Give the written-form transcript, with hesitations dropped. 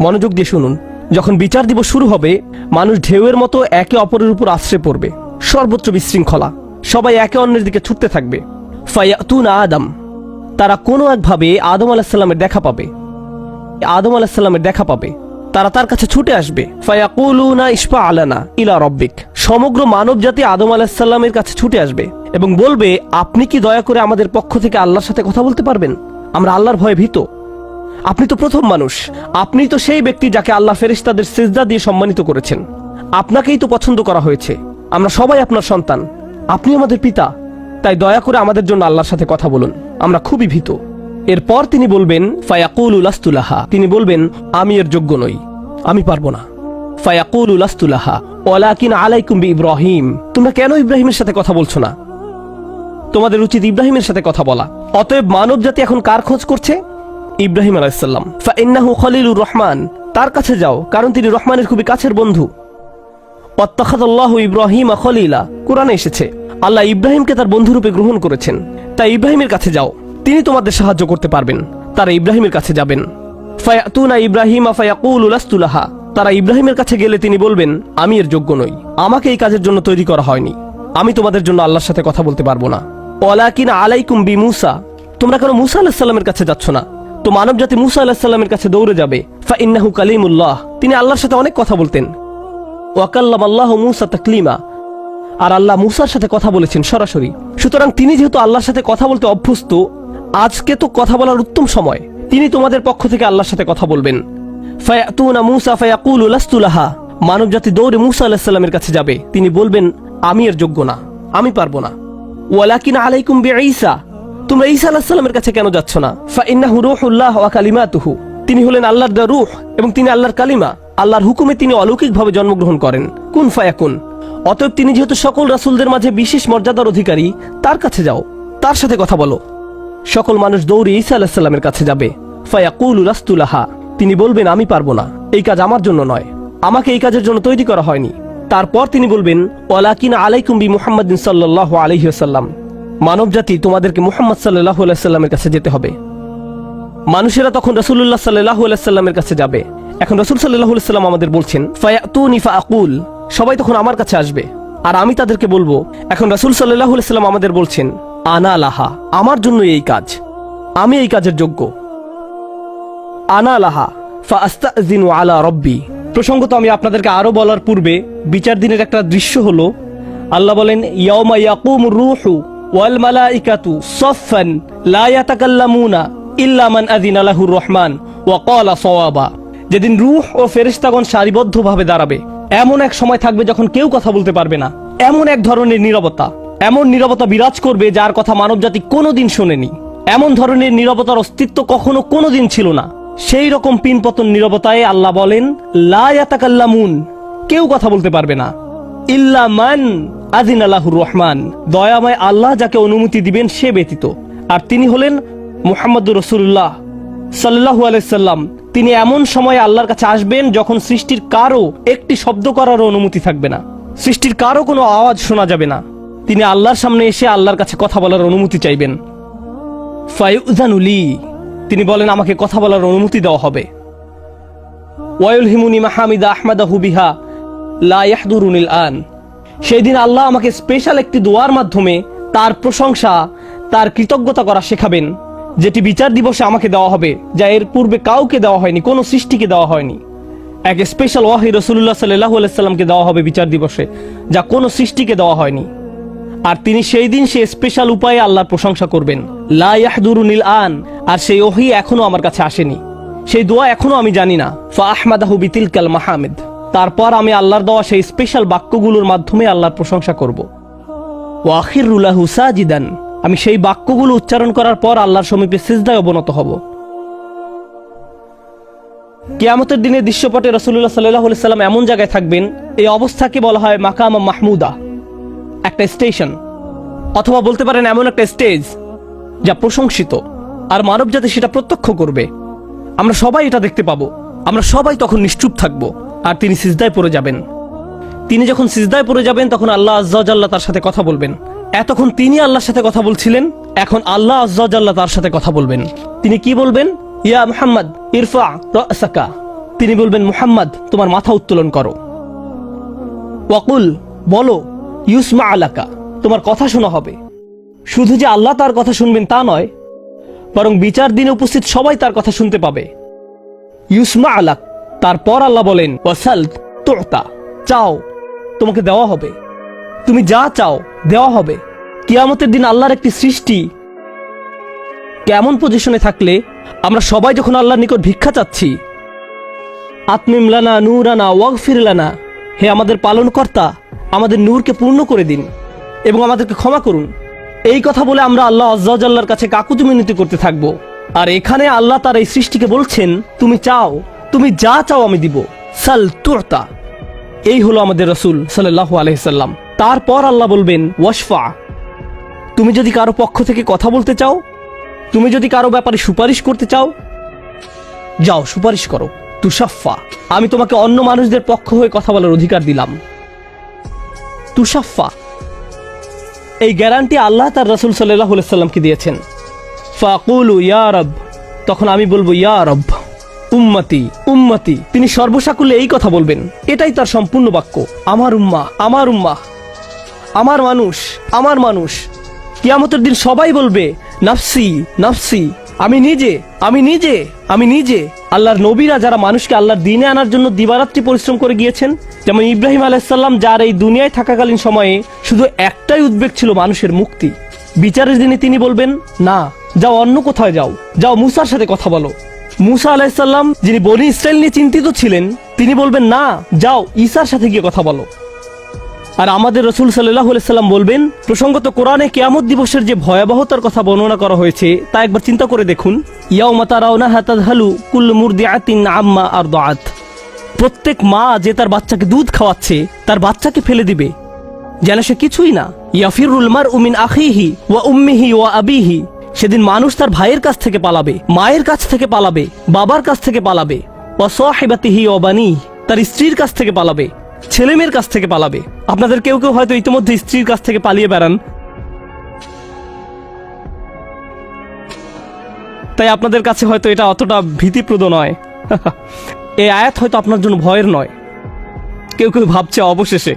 মনোযোগ দিয়ে শুনুন। যখন বিচার দিবস শুরু হবে, মানুষ ঢেউয়ের মতো একে অপরের উপর আশ্রয় পড়বে, সর্বত্র বিশৃঙ্খলা, সবাই একে অন্যের দিকে ছুটতে থাকবে। ফায়াতুনা আদম, তারা কোনো একভাবে আদম আলাইহিস সালামের দেখা পাবে। আদম আলাইহিস সালামের দেখা পাবে, তারা তার কাছে ছুটে আসবে। ফায়াকুলুনা ইশফা আলানা ইলা রব্বিক, সমগ্র মানব জাতি আদম আলাইহিস সালামের কাছে ছুটে আসবে এবং বলবে, আপনি কি দয়া করে আমাদের পক্ষ থেকে আল্লাহর সাথে কথা বলতে পারবেন? আমরা আল্লাহর ভয়ে ভীত। আপনি তো প্রথম মানুষ, আপনি তো সেই ব্যক্তি যাকে আল্লাহ ফেরেশতাদের সিজদা দিয়ে সম্মানিত করেছেন, আপনাকেই তো পছন্দ করা হয়েছে, আমরা সবাই আপনার সন্তান, আপনি আমাদের পিতা, তাই দয়া করে আমাদের জন্য আল্লাহর সাথে কথা বলুন, আমরা খুবই ভীত। এরপর তিনি বলবেন ফায়াকুলু লাস্তু লাহা, তিনি বলবেন আমি এর যোগ্য নই, আমি পারবো না। ফায়াকুলু লাস্তু লাহা ওয়ালাকিন আলাইকুম বিইব্রাহিম, তোমরা কেন ইব্রাহিমের সাথে কথা বলছো না? তোমাদের উচিত ইব্রাহিমের সাথে কথা বলা। অতএব মানব জাতি এখন কার খোঁজ করছে? ইব্রাহিম আলাইহিস সালাম। ফাইন্নাহু খলিলুর রহমান, তার কাছে যাও, কারণ তিনি রহমানের খুবই কাছের বন্ধু। ওয়াত্তাখাযাল্লাহু ইব্রাহিমা খলিলা, কুরআনে এসেছে আল্লাহ ইব্রাহিমকে তার বন্ধুরূপে গ্রহণ করেছেন। তাই ইব্রাহিমের কাছে যাও, তিনি তোমাদের সাহায্য করতে পারবেন। তারা ইব্রাহিমের কাছে যাবেন। ফায়াতুনা ইব্রাহিমা ফায়াকুলু লাস্তু লাহা, তারা ইব্রাহিমের কাছে গেলে তিনি বলবেন আমি এর যোগ্য নই, আমাকে এই কাজের জন্য তৈরি করা হয়নি, আমি তোমাদের জন্য আল্লাহর সাথে কথা বলতে পারবো না। ওয়ালাকিন আলাইকুম বিমূসা, তোমরা কেন মূসা আলাইহিস সালামের কাছে যাচ্ছ না? তো মানব জাতি মূসা আলাইহিস সালামের কাছে দৌড়ে যাবে। ফাইন্নাহু কালিমুল্লাহ, তিনি আল্লাহর সাথে অনেক কথা বলতেন। ওয়া কাল্লামাল্লাহু মূসা তাকলিমা, আর আল্লাহ মূসার সাথে কথা বলেছেন সরাসরি। সুতরাং তিনি যেহেতু আল্লাহর সাথে কথা বলতে অভ্যস্ত, আজকে তো কথা বলার উত্তম সময়, তিনি তোমাদের পক্ষ থেকে আল্লাহর সাথে কথা বলবেন। ফায়াতুনা মূসা ফায়াকুলু লাস্তু লাহা, মানব জাতি দৌড়ে মূসা আলাইহিস সালামের কাছে যাবে, তিনি বলবেন আমি এর যোগ্য না, আমি পারবো না। ওয়ালাকিন আলাইকুম বিঈসা, তোমরা ঈসা আলাইহিস সালামের কাছে কেন যাচ্ছ না? ফাইন্নাহু রূহুল্লাহ ওয়া কালিমাতুহু, তিনি হলেন আল্লাহর দেওয়া রূহ এবং তিনি আল্লাহর কালিমা, আল্লাহর হুকুমে তিনি অলৌকিকভাবে জন্মগ্রহণ করেন। কুন ফায়াকুন, অতএব তিনি যেহেতু সকল রাসূলদের মাঝে বিশেষ মর্যাদার অধিকারী, তার কাছে যাও, তার সাথে কথা বলো। সকল মানুষ দৌড়ে ঈসা আলাইহিস সালামের কাছে যাবে। ফায়াকুলু লাস্তু লাহা, তিনি বলবেন আমি পারবো না, এই কাজ আমার জন্য নয়, আমাকে এই কাজের জন্য তৈরি করা হয়নি। তারপর তিনি বলবেন ওয়ালাকিন আলাইকুম বিমুহাম্মাদিন সাল্লাল্লাহু আলাইহি ওয়াসাল্লাম, মানব জাতি তোমাদেরকে মুহাম্মদ সাল্লাল্লাহু আলাইহি ওয়াসাল্লামের কাছে যেতে হবে। মানুষেরা তখন রাসূলুল্লাহ সাল্লাল্লাহু আলাইহি ওয়াসাল্লামের কাছে যাবে। এখন রাসূল সাল্লাল্লাহু আলাইহি ওয়াসাল্লাম আমাদের বলছেন ফায়াতুনি ফাআকুল, সবাই তখন আমার কাছে আসবে আর আমি তাদেরকে বলবো। এখন রাসূল সাল্লাল্লাহু আলাইহি ওয়াসাল্লাম আমাদের বলছেন আনা লাহা, আমার জন্য এই কাজ, আমি এই কাজের যোগ্য। আনা লাহা ফাআস্তাযিনু আলা রব্বি, প্রসঙ্গত আমি আপনাদেরকে আরো বলার পূর্বে বিচার দিনের একটা দৃশ্য হলো, আল্লাহ বলেন ইয়াউমা ইয়াকুমুর রূহু ওয়াল মালাইকাতু সাফফান লা ইয়াতাকাল্লামুনা ইল্লা মান আযিনা লাহুর রহমান ওয়া ক্বালা সাওয়াবা, যেদিন রূহ ও ফেরেশতাগণ সারিবদ্ধভাবে দাঁড়াবে, এমন এক সময় থাকবে যখন কেউ কথা বলতে পারবে না, এমন এক ধরনের নীরবতা, এমন নীরবতা বিরাজ করবে যার কথা মানবজাতি কোনোদিন শোনেনি, এমন ধরনের নীরবতার অস্তিত্ব কখনো কোনোদিন ছিল না। সেই রকম পিনপতন নীরবতায় আল্লাহ বলেন লা ইয়াতাকাল্লামুন, কেউ কথা বলতে পারবে না, ইল্লা মান আযিনা লাহুর রহমান, দয়াময় আল্লাহ যাকে অনুমতি দিবেন সে ব্যতীত, আর তিনি হলেন মুহাম্মদুর রাসূলুল্লাহ সাল্লাল্লাহু আলাইহি সাল্লাম। তিনি এমন সময় আল্লাহর কাছে আসবেন যখন সৃষ্টির কারো একটি শব্দ করার অনুমতি থাকবে না, সৃষ্টির কারো কোনো আওয়াজ শোনা যাবে না। তিনি আল্লাহর সামনে এসে আল্লাহর কাছে কথা বলার অনুমতি চাইবেন। ফায়ুযানু লি, তিনি বলেন আমাকে কথা বলার অনুমতি দেওয়া হবে। ওয়ায়ুলহিমুনি মাহামিদা আহমাদাহু বিহা লা ইয়াহদুরুনিল আন, সেই দিন আল্লাহ আমাকে স্পেশাল একটি দোয়ার মাধ্যমে তার প্রশংসা, তার কৃতজ্ঞতা করা শেখাবেন, যেটি বিচার দিবসে আমাকে দেওয়া হবে, যা এর পূর্বে কাউকে দেওয়া হয়নি, কোনো সৃষ্টিকে দেওয়া হয়নি। এক স্পেশাল ওয়াহি রাসূলুল্লাহ সাল্লাল্লাহু আলাইহি সাল্লামকে দেওয়া হবে বিচার দিবসে, যা কোনো সৃষ্টিকে দেওয়া হয়নি। আর তিনি সেই দিন সে স্পেশাল উপায়ে আল্লাহর প্রশংসা করবেন, লা ইয়াহদুরুনিল আন, আর সেই ওহী এখনো আমার কাছে আসেনি, সেই দোয়া এখনো আমি জানি না। ফা আহমাদাহু বিতিলকাল মাহামিদ, তারপর আমি আল্লাহর দেওয়া সেই স্পেশাল বাক্যগুলোর মাধ্যমে আল্লাহর প্রশংসা করব। ওয়া আখিরু লাহু সাজিদান, আমি সেই বাক্যগুলো উচ্চারণ করার পর আল্লাহর সমীপে সিজদায় অবনত হব। কিয়ামতের দিনের দৃশ্যপটে রাসূলুল্লাহ সাল্লাল্লাহু আলাইহি সাল্লাম এমন জায়গায় থাকবেন, এই অবস্থাকে বলা হয় মাকাম মাহমুদা, একটা স্টেশন, অথবা বলতে পারেন এমন একটা স্টেজ যা প্রশংসিত, আর মানবজাতি সেটা প্রত্যক্ষ করবে। আমরা সবাই এটা দেখতে পাবো, আমরা সবাই তখন নিশ্চুপ থাকবো, আর তিনি সিজদায় পড়ে যাবেন। তিনি যখন সিজদায় পড়ে যাবেন তখন আল্লাহ আযজা ওয়া জাল্লা তার সাথে কথা বলবেন। এতক্ষণ তিনি আল্লাহর সাথে কথা বলছিলেন, এখন আল্লাহ আযজা ওয়া জাল্লা তার সাথে কথা বলবেন। তিনি কি বলবেন? ইয়া মুহাম্মদ ইরফা রাসাকা, ও তিনি বলবেন, মুহাম্মদ তোমার মাথা উত্তোলন করো। ওয়াকুল বলো, ইউসমা আলাকা তোমার কথা শোনা হবে। শুধু যে আল্লাহ তার কথা শুনবেন তা নয়, বরং বিচার দিনে উপস্থিত সবাই তার কথা শুনতে পাবে। ইউসমা আলাক, তারপর আল্লাহ বলেন, ওয়াসাল তুতা চাও তোমাকে দেওয়া হবে, তুমি যা চাও দেওয়া হবে। কিয়ামতের দিন আল্লাহর একটি সৃষ্টি কেমন পজিশনে থাকলে আমরা সবাই যখন আল্লাহর নিকট ভিক্ষা চাচ্ছি, আতমিম লানা নূরানা ওয়াগফির লানা, হে আমাদের পালনকর্তা আমাদের নূরকে পূর্ণ করে দিন এবং আমাদেরকে ক্ষমা করুন, এই কথা বলে আমরা আল্লাহ আজ্জা ওয়া জাল্লার কাছে কাকুতি মিনতি করতে থাকব। আর এখানে আল্লাহ তার এই সৃষ্টিকে বলছেন, তুমি চাও, তুমি যা চাও আমি দিব। সাল তুতা, এই হলো আমাদের রাসূল সাল্লাল্লাহু আলাইহি সাল্লাম। তারপর আল্লাহ বলবেন, ওয়াশফা, তুমি যদি কারো পক্ষ থেকে কথা বলতে চাও, তুমি যদি কারো ব্যাপারে সুপারিশ করতে চাও, যাও সুপারিশ করো। তুষাফা, আমি তোমাকে অন্য মানুষদের পক্ষ হয়ে কথা বলার অধিকার দিলাম। তুষাফা, এই গ্যারান্টি আল্লাহ তার রাসূল সাল্লাল্লাহু আলাইহি সাল্লামকে দিয়েছেন। ফাকুলু ইয়া রব, তখন আমি বলবো ইয়া রব, উম্মতি উম্মতি, তিনি সর্বসাকুল্যে এই কথা বলবেন, এটাই তার সম্পূর্ণ বাক্য, আমার উম্মাহ আমার উম্মাহ, আমার মানুষ আমার মানুষ। কিয়ামতের দিন সবাই বলবে, নাফসি নাফসি, আমি নিজে আমি নিজে আমি নিজে। আল্লাহর নবীরা যারা মানুষকে আল্লাহর দ্বীনে আনার জন্য দিবারাত্রি পরিশ্রম করে গিয়েছেন, যেমন ইব্রাহিম আলাইহিস সালাম, যার এই দুনিয়ায় থাকাকালীন সময়ে শুধু একটাই উদ্বেগ ছিল মানুষের মুক্তি। বিচারের দিনে তিনি বলবেন, না, যাও অন্য কোথায় যাও, যাও মুসার সাথে কথা বলো। মুসা আলাইহিস সালাম, যিনি বনি ইসরাইল নিয়ে চিন্তিত ছিলেন, তিনি বলবেন, না, যাও ঈসার সাথে গিয়ে কথা বলো। আর আমাদের রাসূল সাল্লাল্লাহু আলাইহি সাল্লাম বলবেন, প্রসঙ্গত কোরআনে কিয়ামত দিবসের যে ভয়াবহতার কথা বর্ণনা করা হয়েছে তা একবার চিন্তা করে দেখুন। ইয়াউমা তারাউনাহা তাযহালু কুল্লু মুরদিআতিন আম্মা আরদাআত, প্রত্যেক মা যে তার বাচ্চাকে দুধ খাওয়াচ্ছে তার বাচ্চাকে ফেলে দিবে যেন সে কিছুই না। ইয়াফিরুল মারউ মিন আখিহি ওয়া উম্মিহি ওয়া আবিহি, সেদিন মানুষ তার ভাইয়ের কাছ থেকে পালাবে, মায়ের কাছ থেকে পালাবে, বাবার কাছ থেকে পালাবে। ওয়া সাহিবাতিহি ওয়া বানিহি, তার স্ত্রীর কাছ থেকে পালাবে, ছেলে মেয়ের কাছ থেকে পালাবে। আপনাদের কেউ কেউ হয়তো ইতিমধ্যে স্ত্রীর কাছ থেকে পালিয়ে বেড়ান, তাই আপনাদের কাছে হয়তো এটা অতটা ভীতিপ্রদ নয়। এই আয়াত হয়তো আপনার জন্য ভয়ের নয়। কেউ কেউ ভাবছে অবশেষে